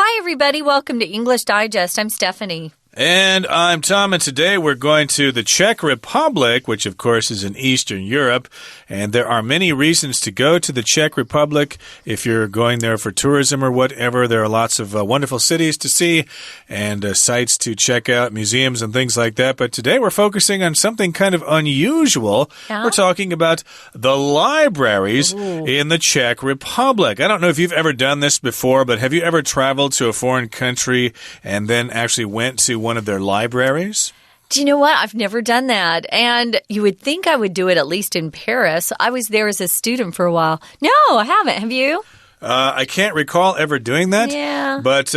Hi, everybody. Welcome to English Digest. I'm Stephanie. And I'm Tom, and today we're going to the Czech Republic, which of course is in Eastern Europe. And there are many reasons to go to the Czech Republic. If you're going there for tourism or whatever, there are lots of wonderful cities to see and sites to check out, museums and things like that. But today we're focusing on something kind of unusual. Yeah? We're talking about the libraries in the Czech Republic. I don't know if you've ever done this before, but have you ever traveled to a foreign country and then actually went to one of their libraries? Do you know what? I've never done that. And you would think I would do it at least in Paris. I was there as a student for a while. No, I haven't. Have you? I can't recall ever doing that. Yeah. But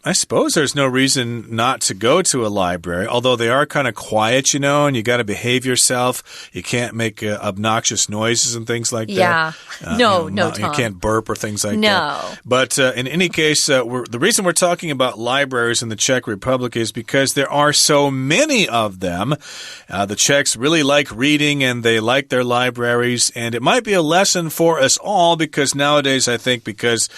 I suppose there's no reason not to go to a library, although they are kind of quiet, and you got to behave yourself. You can't make obnoxious noises and things like that. Yeah. No, Tom. You can't burp or things like that. No. But in any case, the reason we're talking about libraries in the Czech Republic is because there are so many of them. The Czechs really like reading and they like their libraries. And it might be a lesson for us all because nowadays, I think, because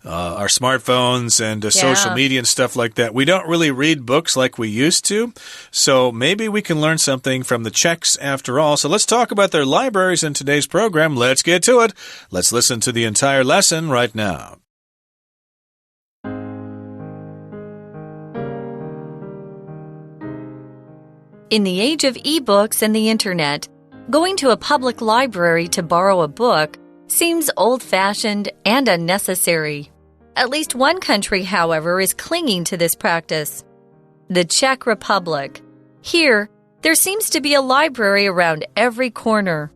our smartphones and social media and stuff like that, we don't really read books like we used to. So maybe we can learn something from the Czechs after all. So let's talk about their libraries in today's program. Let's get to it. Let's listen to the entire lesson right now. In the age of e-books and the internet, going to a public library to borrow a book seems old-fashioned and unnecessary. At least one country, however, is clinging to this practice. The Czech Republic. Here, there seems to be a library around every corner.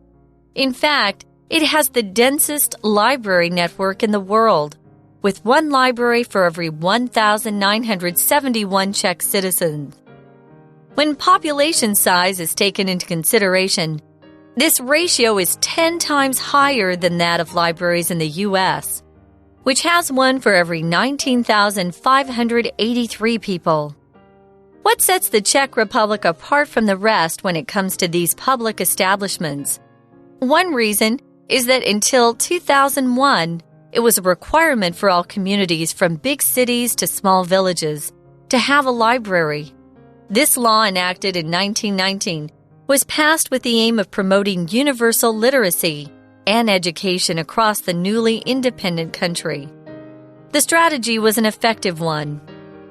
In fact, it has the densest library network in the world, with one library for every 1,971 Czech citizens. When population size is taken into consideration, this ratio is 10 times higher than that of libraries in the U.S., which has one for every 19,583 people. What sets the Czech Republic apart from the rest when it comes to these public establishments? One reason is that until 2001, it was a requirement for all communities from big cities to small villages to have a library. This law, enacted in 1919, was passed with the aim of promoting universal literacy and education across the newly independent country. The strategy was an effective one.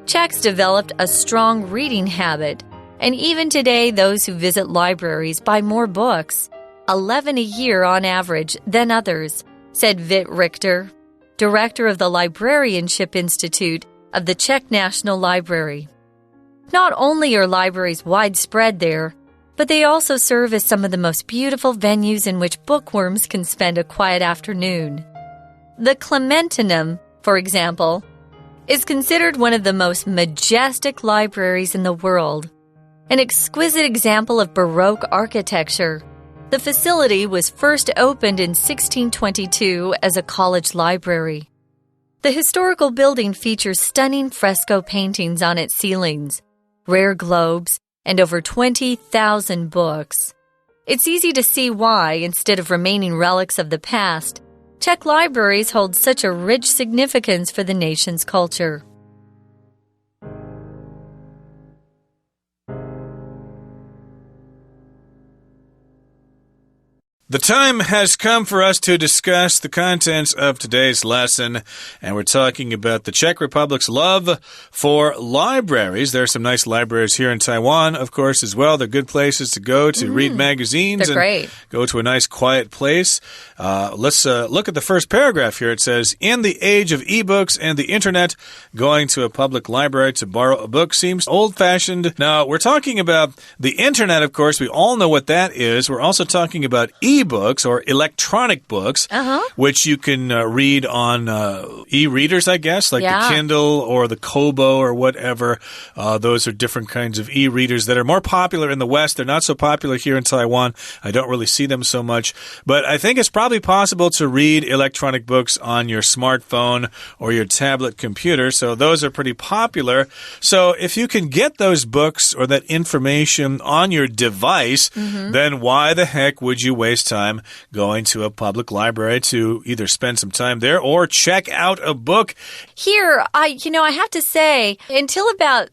Czechs developed a strong reading habit, and even today those who visit libraries buy more books, 11 a year on average, than others, said Vit Richter, director of the Librarianship Institute of the Czech National Library. Not only are libraries widespread there, but they also serve as some of the most beautiful venues in which bookworms can spend a quiet afternoon. The Clementinum, for example, is considered one of the most majestic libraries in the world, an exquisite example of Baroque architecture. The facility was first opened in 1622 as a college library. The historical building features stunning fresco paintings on its ceilings, rare globes, and over 20,000 books. It's easy to see why, instead of remaining relics of the past, Czech libraries hold such a rich significance for the nation's culture. The time has come for us to discuss the contents of today's lesson, and we're talking about the Czech Republic's love for libraries. There are some nice libraries here in Taiwan, of course, as well. They're good places to go to read magazines and go to a nice quiet place. Let's look at the first paragraph here. It says, in the age of e-books and the internet, going to a public library to borrow a book seems old-fashioned. Now, we're talking about the internet, of course. We all know what that is. We're also talking about e-books or electronic books, which you can read on e-readers, I guess, like the Kindle or the Kobo or whatever. Those are different kinds of e-readers that are more popular in the West. They're not so popular here in Taiwan. I don't really see them so much. But I think it's probably possible to read electronic books on your smartphone or your tablet computer. So those are pretty popular. So if you can get those books or that information on your device, then why the heck would you waste time going to a public library to either spend some time there or check out a book. Here, I have to say, until about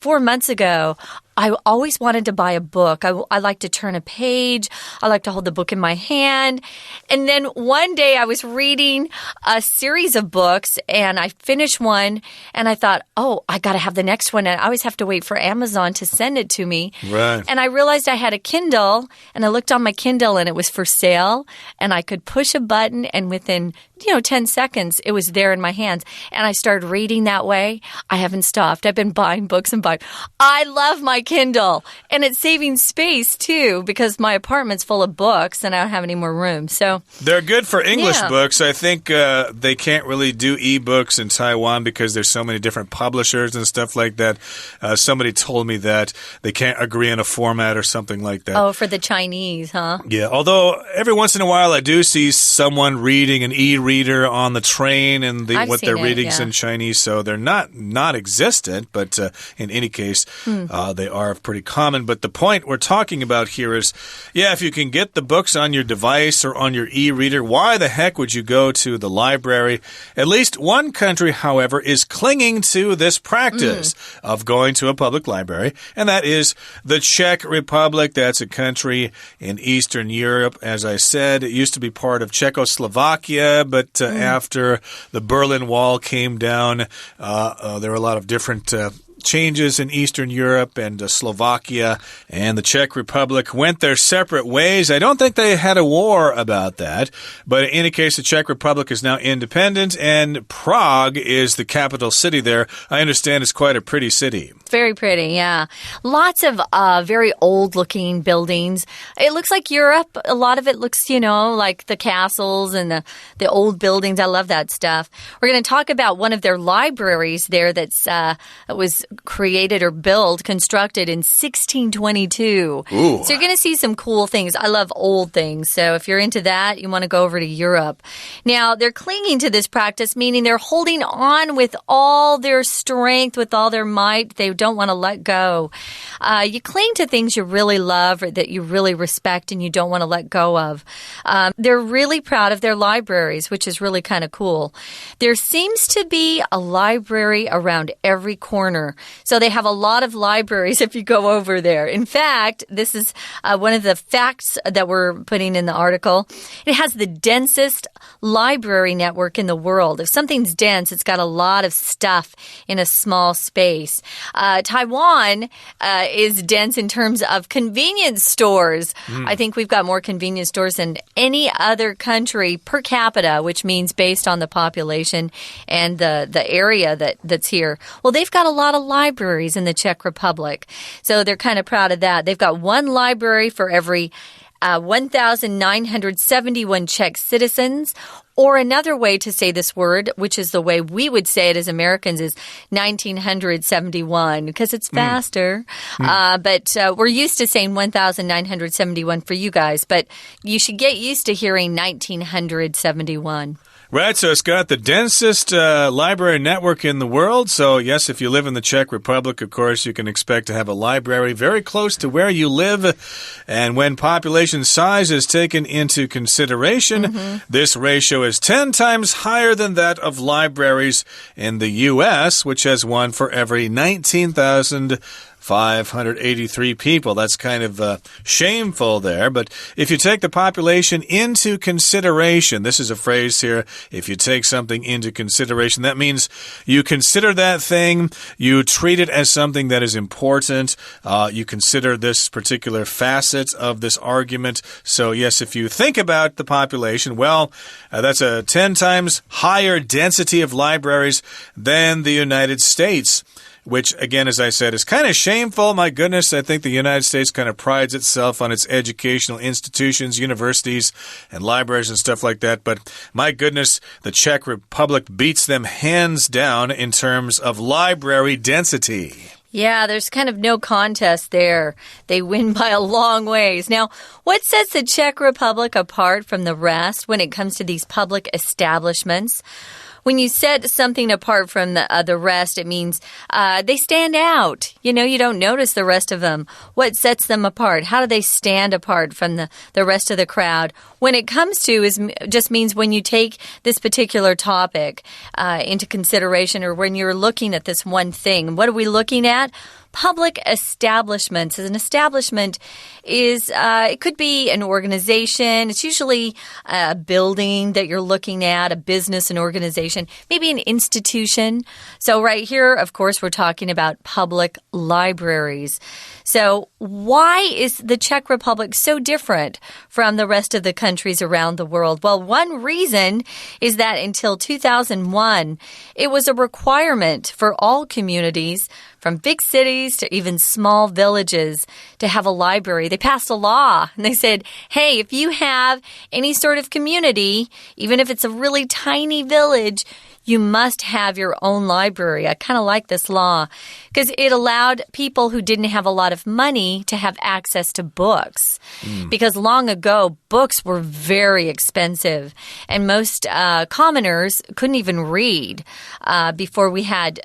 4 months ago, I always wanted to buy a book. I like to turn a page. I like to hold the book in my hand. And then one day I was reading a series of books and I finished one and I thought, oh, I got to have the next one. And I always have to wait for Amazon to send it to me. Right. And I realized I had a Kindle and I looked on my Kindle and it was for sale and I could push a button and within 10 seconds, it was there in my hands. And I started reading that way. I haven't stopped. I've been buying books and buying. I love my Kindle. And it's saving space, too, because my apartment's full of books and I don't have any more room. So they're good for English books. I think they can't really do e-books in Taiwan because there's so many different publishers and stuff like that. Somebody told me that they can't agree on a format or something like that. Oh, for the Chinese, huh? Yeah, although every once in a while I do see someone reading an e-reader on the train and what they're reading is in Chinese, so they're not non-existent, but in any case, they are pretty common. But the point we're talking about here is, if you can get the books on your device or on your e-reader, why the heck would you go to the library? At least one country, however, is clinging to this practice of going to a public library, and that is the Czech Republic. That's a country in Eastern Europe. As I said, it used to be part of Czechoslovakia, but after the Berlin Wall came down, there were a lot of different changes in Eastern Europe and Slovakia and the Czech Republic went their separate ways. I don't think they had a war about that, but in any case, the Czech Republic is now independent and Prague is the capital city there. I understand it's quite a pretty city. Very pretty, yeah. Lots of very old-looking buildings. It looks like Europe. A lot of it looks, like the castles and the old buildings. I love that stuff. We're going to talk about one of their libraries there that was created or constructed in 1622. Ooh. So you're going to see some cool things. I love old things. So if you're into that, you want to go over to Europe. Now, they're clinging to this practice, meaning they're holding on with all their strength, with all their might. They don't want to let go. You cling to things you really love or that you really respect and you don't want to let go of. They're really proud of their libraries, which is really kind of cool. There seems to be a library around every corner. So they have a lot of libraries if you go over there. In fact, this is one of the facts that we're putting in the article. It has the densest library network in the world. If something's dense, it's got a lot of stuff in a small space. Taiwan is dense in terms of convenience stores. I think we've got more convenience stores than any other country per capita, which means based on the population and the area that's here. Well, they've got a lot of libraries in the Czech Republic. So they're kind of proud of that. They've got one library for every 1,971 Czech citizens. Or another way to say this word, which is the way we would say it as Americans, is 1971, because it's faster. But we're used to saying 1,971 for you guys, but you should get used to hearing 1971. Right, so it's got the densest library network in the world. So, yes, if you live in the Czech Republic, of course, you can expect to have a library very close to where you live. And when population size is taken into consideration, this ratio is 10 times higher than that of libraries in the U.S., which has one for every 19,583 people. That's kind of shameful there. But if you take the population into consideration, this is a phrase here, if you take something into consideration, that means you consider that thing, you treat it as something that is important, you consider this particular facet of this argument. So yes, if you think about the population, well, that's a 10 times higher density of libraries than the United States. Which, again, as I said, is kind of shameful. My goodness, I think the United States kind of prides itself on its educational institutions, universities, and libraries and stuff like that. But my goodness, the Czech Republic beats them hands down in terms of library density. Yeah, there's kind of no contest there. They win by a long ways. Now, what sets the Czech Republic apart from the rest when it comes to these public establishments? When you set something apart from the rest, it means they stand out. You don't notice the rest of them. What sets them apart? How do they stand apart from the rest of the crowd? When it comes to just means when you take this particular topic into consideration, or when you're looking at this one thing. What are we looking at? Public establishments. An establishment is, it could be an organization. It's usually a building that you're looking at, a business, an organization, maybe an institution. So right here, of course, we're talking about public libraries. So why is the Czech Republic so different from the rest of the countries around the world? Well, one reason is that until 2001, it was a requirement for all communities, from big cities to even small villages, to have a library. They passed a law and they said, hey, if you have any sort of community, even if it's a really tiny village, you must have your own library. I kind of like this law because it allowed people who didn't have a lot of money to have access to books. Because long ago, books were very expensive and most commoners couldn't even read before we had,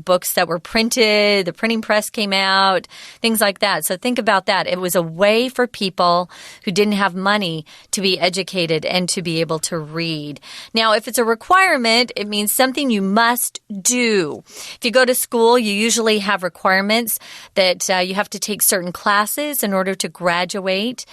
books that were printed, the printing press came out, things like that. So think about that. It was a way for people who didn't have money to be educated and to be able to read. Now, if it's a requirement, it means something you must do. If you go to school, you usually have requirements that you have to take certain classes in order to graduate.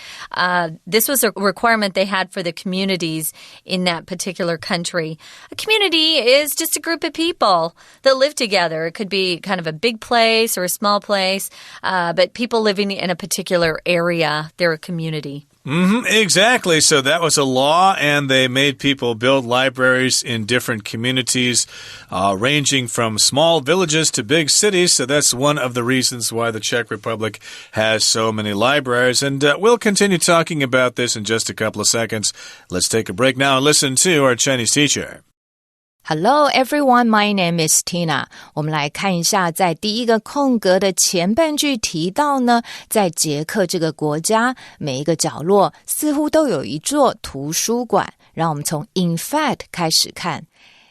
This was a requirement they had for the communities in that particular country. A community is just a group of people that live together. It could be kind of a big place or a small place, but people living in a particular area, they're a community. Exactly. So that was a law, and they made people build libraries in different communities, ranging from small villages to big cities. So that's one of the reasons why the Czech Republic has so many libraries. And we'll continue talking about this in just a couple of seconds. Let's take a break now and listen to our Chinese teacher.Hello everyone, my name is Tina. 我们来看一下，在第一个空格的前半句提到呢，在捷克这个国家，每一个角落似乎都有一座图书馆。让我们从 in fact 开始看。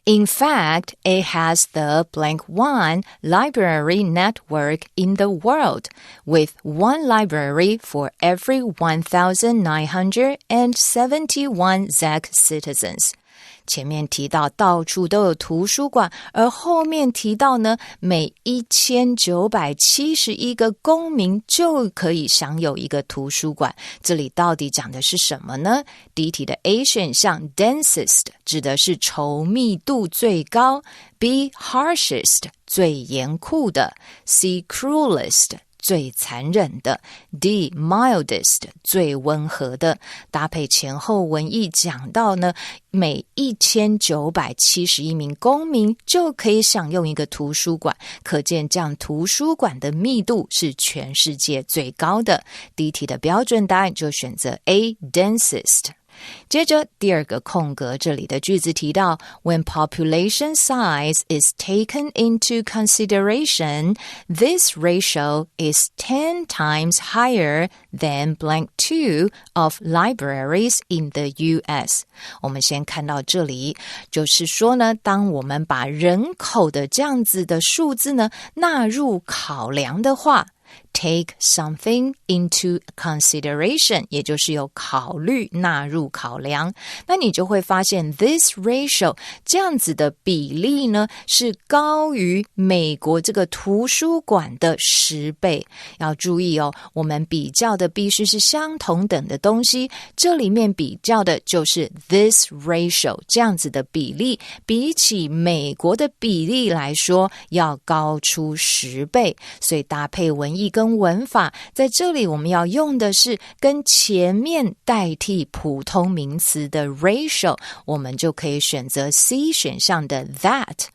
In fact, it has the blank one library network in the world, with one library for every 1,971 Czech citizens.前面提到到处都有图书馆，而后面提到呢，每1971个公民就可以享有一个图书馆。这里到底讲的是什么呢？第一题的 A 选项 densest 指的是稠密度最高， B harshest 最严酷的， C cruelest最残忍的， D mildest 最温和的。搭配前后文意讲到呢，每1971名公民就可以享用一个图书馆，可见这样图书馆的密度是全世界最高的。第一题的标准答案就选择 A densest。接着第二个空格，这里的句子提到 When population size is taken into consideration, this ratio is 10 times higher than blank 2 of libraries in the US. 我们先看到这里，就是说呢，当我们把人口的这样子的数字呢纳入考量的话，Take something into consideration 也就是有考虑纳入考量，那你就会发现 this ratio 这样子的比例呢是高于美国这个图书馆的10倍。要注意哦，我们比较的必须是相同等的东西，这里面比较的就是 this ratio 这样子的比例，比起美国的比例来说要高出10倍，所以搭配文意跟文法，在这里我们要用的是跟前面代替普通名词的 ratio， 我们就可以选择 C 选项的 that。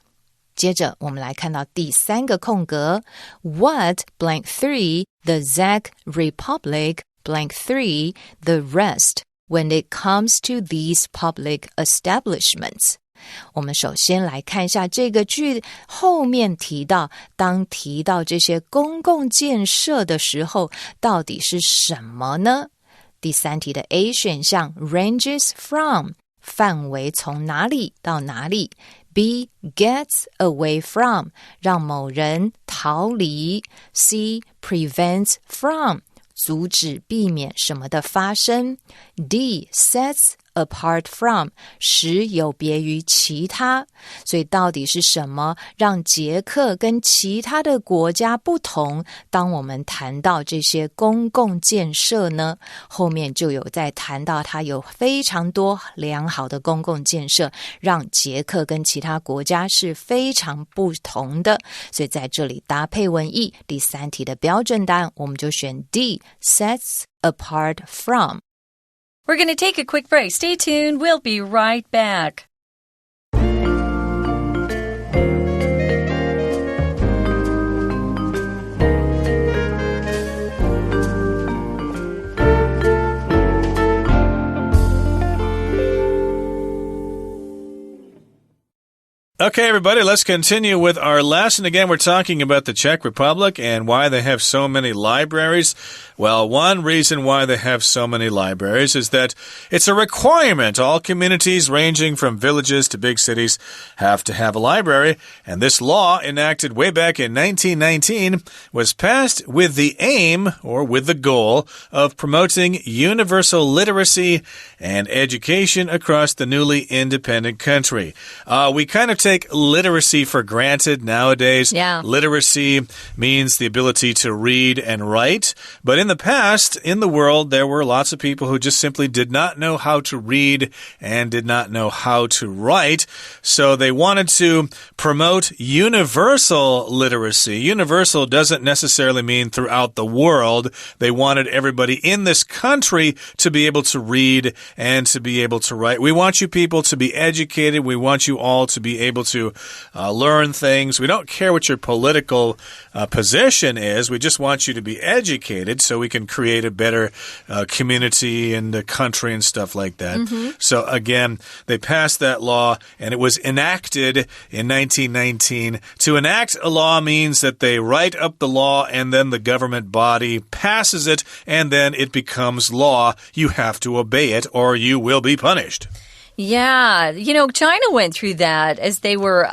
接着我们来看到第三个空格 What blank 3 the Czech Republic blank 3 the rest when it comes to these public establishments。我们首先来看一下这个句后面提到，当提到这些公共建设的时候，到底是什么呢？第三题的 A 选项 ranges from 范围从哪里到哪里， B. Gets away from 让某人逃离 C. Prevents from 阻止避免什么的发生 D. Sets apart from 使有别于其他，所以到底是什么让捷克跟其他的国家不同？当我们谈到这些公共建设呢，后面就有在谈到它有非常多良好的公共建设，让捷克跟其他国家是非常不同的。所以在这里搭配文意，第3题的标准答案我们就选 D. Sets apart from。We're going to take a quick break. Stay tuned. We'll be right back. Okay, everybody, let's continue with our lesson. Again, we're talking about the Czech Republic and why they have so many libraries. Well, one reason why they have so many libraries is that it's a requirement. All communities ranging from villages to big cities have to have a library. And this law, enacted way back in 1919, was passed with the aim, or with the goal, of promoting universal literacy and education across the newly independent country. We kind of take literacy for granted nowadays. Yeah. Literacy means the ability to read and write. But in the past, in the world, there were lots of people who just simply did not know how to read and did not know how to write. So they wanted to promote universal literacy. Universal doesn't necessarily mean throughout the world. They wanted everybody in this country to be able to read and to be able to write. We want you people to be educated. We want you all to be able to learn things. We don't care what your political position is. We just want you to be educated so we can create a better community and a country and stuff like that. So again, they passed that law and it was enacted in 1919. To enact a law means that they write up the law and then the government body passes it and then it becomes law. You have to obey it or you will be punished. Yeah, China went through that as they were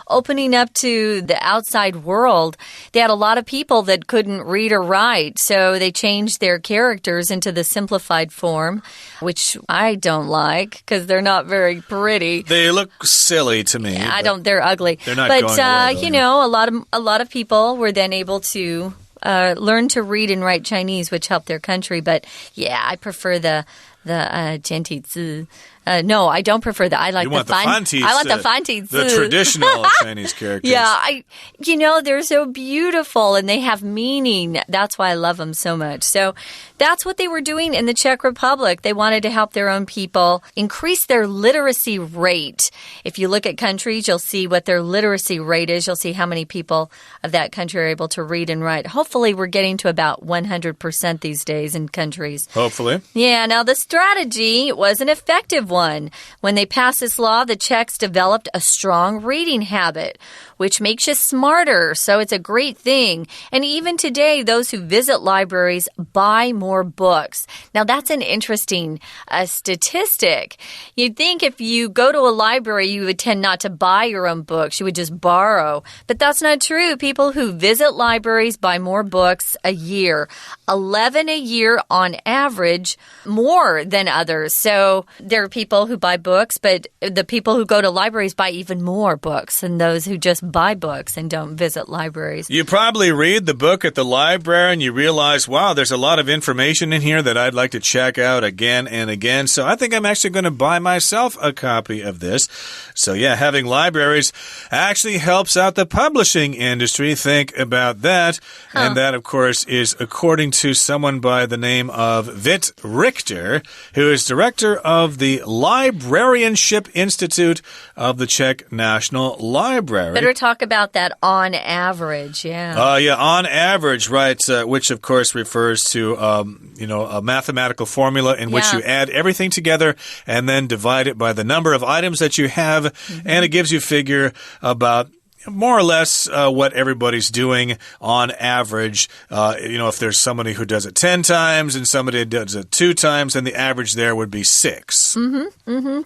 opening up to the outside world. They had a lot of people that couldn't read or write, so they changed their characters into the simplified form, which I don't like because they're not very pretty. They look silly to me. Yeah, they're ugly. They're not going away, a lot of people were then able to learn to read and write Chinese, which helped their country. But yeah, I prefer the 简体字. No, I don't prefer that. I like the繁体字. I like the 繁体字. The traditional Chinese characters. Yeah, they're so beautiful and they have meaning. That's why I love them so much. So that's what they were doing in the Czech Republic. They wanted to help their own people increase their literacy rate. If you look at countries, you'll see what their literacy rate is. You'll see how many people of that country are able to read and write. Hopefully, we're getting to about 100% these days in countries. Hopefully. Yeah, now the strategy was an effective one. When they passed this law, the Czechs developed a strong reading habit, which makes you smarter, so it's a great thing. And even today, those who visit libraries buy more books. Now, that's an interesting statistic. You'd think if you go to a library, you would tend not to buy your own books. You would just borrow. But that's not true. People who visit libraries buy more books a year. 11 a year on average, more than others. So there are people who buy books, but the people who go to libraries buy even more books than those who just buy books and don't visit libraries. You probably read the book at the library and you realize, wow, there's a lot of information in here that I'd like to check out again and again. So I think I'm actually going to buy myself a copy of this. So yeah, having libraries actually helps out the publishing industry. Think about that. And that, of course, is according to someone by the name of Vit Richter, who is director of the Librarianship Institute of the Czech National Library. Better talk about that on average, yeah. On average, right, which of course refers to, a mathematical formula in which you add everything together and then divide it by the number of items that you have, and it gives you a figure about more or less what everybody's doing on average. If there's somebody who does it 10 times and somebody who does it 2 times, then the average there would be 6.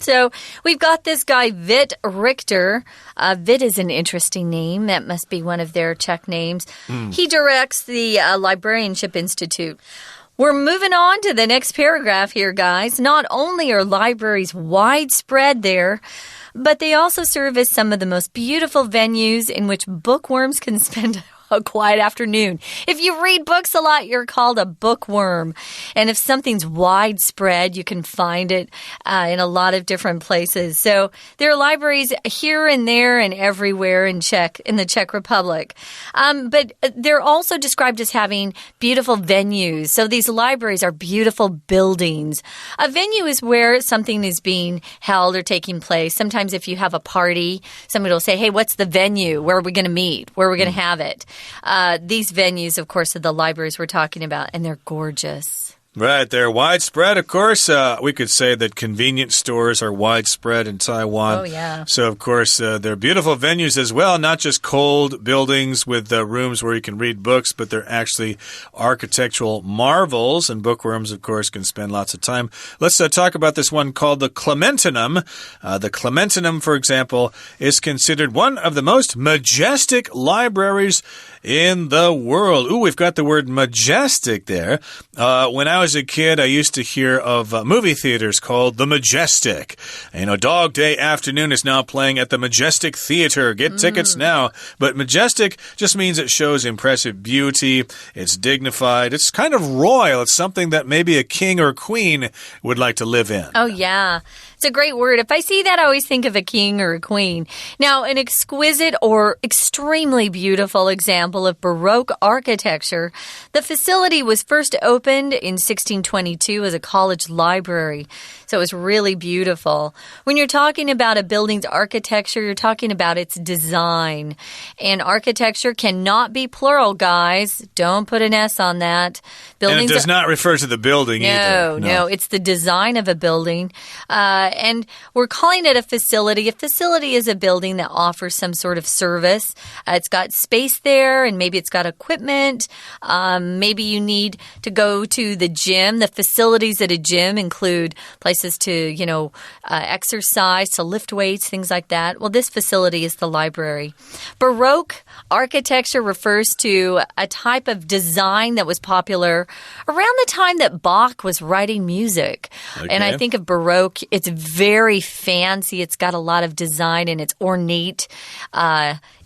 So we've got this guy, Vit Richter. Vit is an interesting name. That must be one of their Czech names. He directs the Librarianship Institute. We're moving on to the next paragraph here, guys. Not only are libraries widespread there, but they also serve as some of the most beautiful venues in which bookworms can spend a quiet afternoon. If you read books a lot, you're called a bookworm. And if something's widespread, you can find it in a lot of different places. So there are libraries here and there and everywhere in the Czech Republic. But they're also described as having beautiful venues. So these libraries are beautiful buildings. A venue is where something is being held or taking place. Sometimes if you have a party, somebody will say, hey, what's the venue? Where are we going to meet? Where are we going to have it? These venues, of course, are the libraries we're talking about, and they're gorgeous. Right, they're widespread, of course. We could say that convenience stores are widespread in Taiwan. Oh, yeah. So, of course, they're beautiful venues as well, not just cold buildings with rooms where you can read books, but they're actually architectural marvels, and bookworms, of course, can spend lots of time. Let's talk about this one called the Clementinum. The Clementinum, for example, is considered one of the most majestic libraries in the world. Ooh, we've got the word majestic there. When I was a kid, I used to hear of movie theaters called the Majestic. Dog Day Afternoon is now playing at the Majestic Theater. Get tickets now. But majestic just means it shows impressive beauty. It's dignified. It's kind of royal. It's something that maybe a king or queen would like to live in. Oh, yeah. It's a great word. If I see that, I always think of a king or a queen. Now, an exquisite or extremely beautiful example of Baroque architecture, the facility was first opened in 1622 as a college library. So it was really beautiful. When you're talking about a building's architecture, you're talking about its design. And architecture cannot be plural, guys. Don't put an S on that. And it does not refer to the building either. No, it's the design of a building. And we're calling it a facility. A facility is a building that offers some sort of service. It's got space there, and maybe it's got equipment. Maybe you need to go to the gym. The facilities at a gym include places to, exercise, to lift weights, things like that. Well, this facility is the library. Baroque architecture refers to a type of design that was popular around the time that Bach was writing music. Okay. And I think of Baroque, it's very fancy. It's got a lot of design and it's ornate.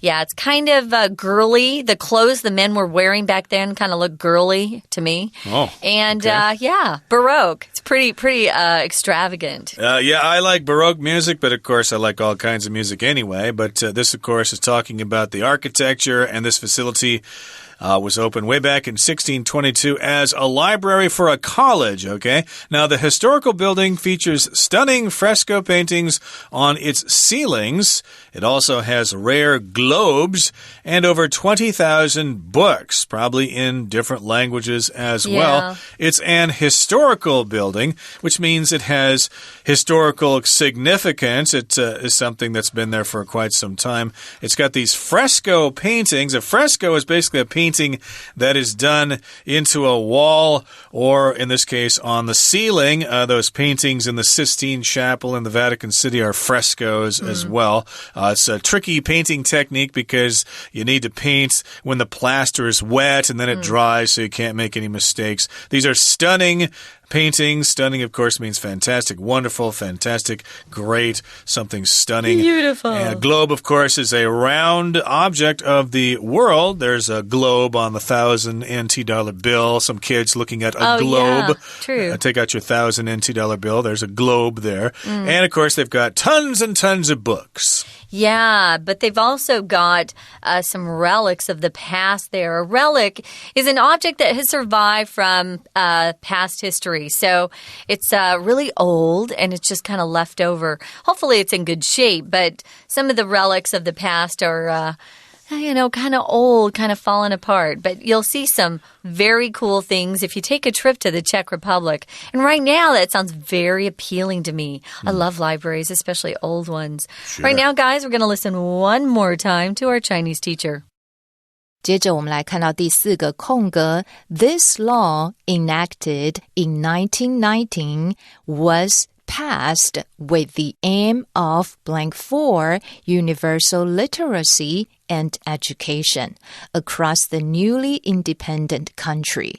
It's kind of girly. The clothes the men were wearing back then kind of look girly to me. Oh, and okay. Baroque. It's pretty extravagant. I like Baroque music, but of course I like all kinds of music anyway. But this, of course, is talking about the architecture, and this facility was opened way back in 1622 as a library for a college, okay? Now, the historical building features stunning fresco paintings on its ceilings. It also has rare globes and over 20,000 books, probably in different languages as well. It's an historical building, which means it has historical significance. It is something that's been there for quite some time. It's got these fresco paintings. A fresco is basically a painting that is done into a wall, or in this case on the ceiling. Those paintings in the Sistine Chapel in the Vatican City are frescoes as well. It's a tricky painting technique because you need to paint when the plaster is wet and then it dries, so you can't make any mistakes. These are stunning paintings. Stunning, of course, means fantastic, wonderful, fantastic, great, something stunning. Beautiful. And a globe, of course, is a round object of the world. There's a globe on the 1,000 NT dollar bill. Some kids looking at a globe. Yeah, true. Take out your 1,000 NT dollar bill. There's a globe there. And, of course, they've got tons and tons of books. Yeah, but they've also got some relics of the past there. A relic is an object that has survived from past history. So it's really old and it's just kind of left over. Hopefully it's in good shape, but some of the relics of the past are kind of old, kind of fallen apart. But you'll see some very cool things if you take a trip to the Czech Republic. And right now, that sounds very appealing to me. I love libraries, especially old ones. Sure. Right now, guys, we're going to listen one more time to our Chinese teacher. 接着我们来看到第4个空格 This law enacted in 1919 was passed with the aim of blank for universal literacy and education across the newly independent country.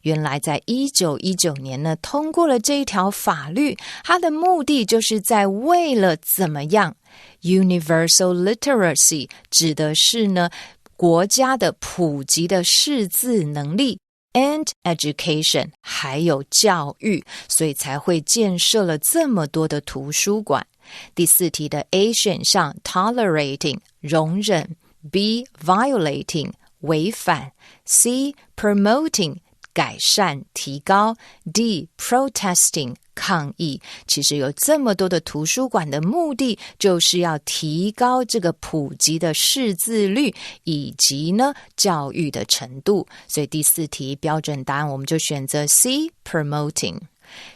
原来在1919年呢，通过了这一条法律，它的目的就是在为了怎么样 Universal literacy 指的是呢国家的普及的识字能力 and education 还有教育，所以才会建设了这么多的图书馆。第4题的 A 选项 tolerating 容忍， B violating 违反， C promoting 改善提高， D protesting 抗议。其实有这么多的图书馆的目的就是要提高这个普及的识字率以及呢教育的程度，所以第4题标准答案我们就选择 C promoting。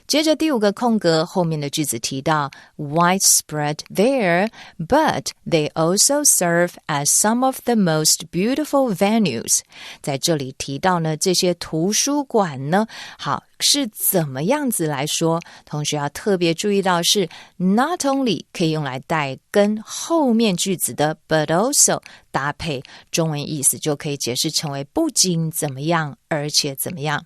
接着第5个空格后面的句子提到 widespread there, but they also serve as some of the most beautiful venues. 在这里提到呢这些图书馆呢好是怎么样子来说，同学要特别注意到是 not only 可以用来带跟后面句子的 but also 搭配，中文意思就可以解释成为不仅怎么样而且怎么样。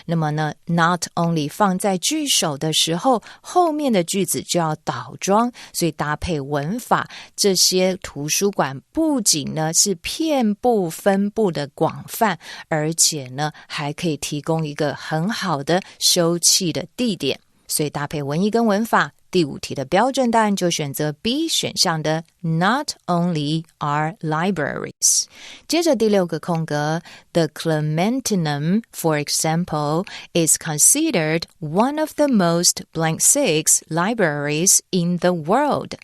那么呢 not only 放在句首的时候，后面的句子就要倒装，所以搭配文法，这些图书馆不仅呢是遍布分布的广泛，而且呢还可以提供一个很好的休憩的地点，所以搭配文意跟文法，第5题的标准答案就选择 B 选项的 Not only are libraries. 接着第6个空格 The Clementinum, for example, is considered one of the most blank 6 libraries in the world.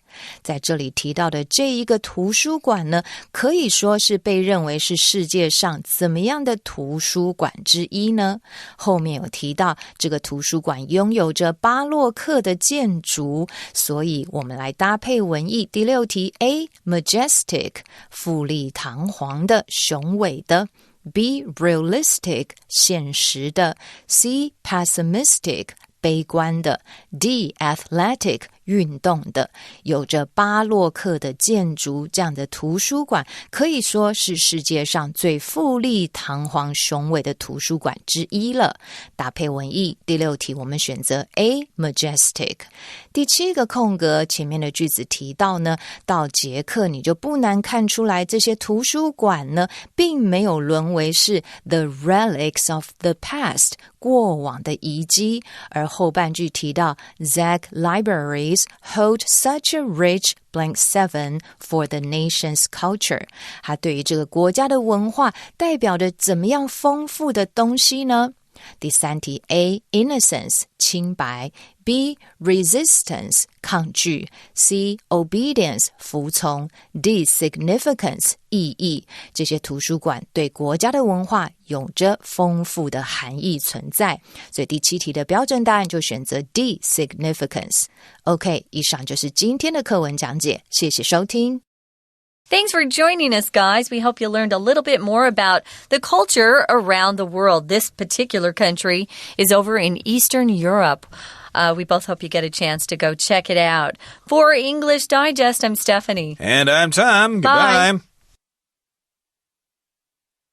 在这里提到的这一个图书馆呢，可以说是被认为是世界上怎么样的图书馆之一呢？后面有提到这个图书馆拥有着巴洛克的建筑，所以我们来搭配文意。第6题 A majestic 富丽堂皇的雄伟的， B realistic 现实的， C pessimistic悲观的， D athletic 运动的。有着巴洛克的建筑，这样的图书馆可以说是世界上最富丽堂皇雄伟的图书馆之一了。搭配文意，第6题我们选择 A majestic。 第7个空格前面的句子提到呢，到捷克你就不难看出来这些图书馆呢并没有沦为是 the relics of the past 过往的遗迹，而后半句提到 Czech libraries hold such a rich blank 7 for the nation's culture. 它对于这个国家的文化代表着怎么样丰富的东西呢？第3题 A innocence 清白， B resistance 抗拒， C obedience 服从， D significance 意义。这些图书馆对国家的文化有着丰富的含义存在，所以第7题的标准答案就选择 D significance。 OK， 以上就是今天的课文讲解，谢谢收听。Thanks for joining us, guys. We hope you learned a little bit more about the culture around the world. This particular country is over in Eastern Europe. We both hope you get a chance to go check it out. For English Digest, I'm Stephanie. And I'm Tom. Goodbye. Bye.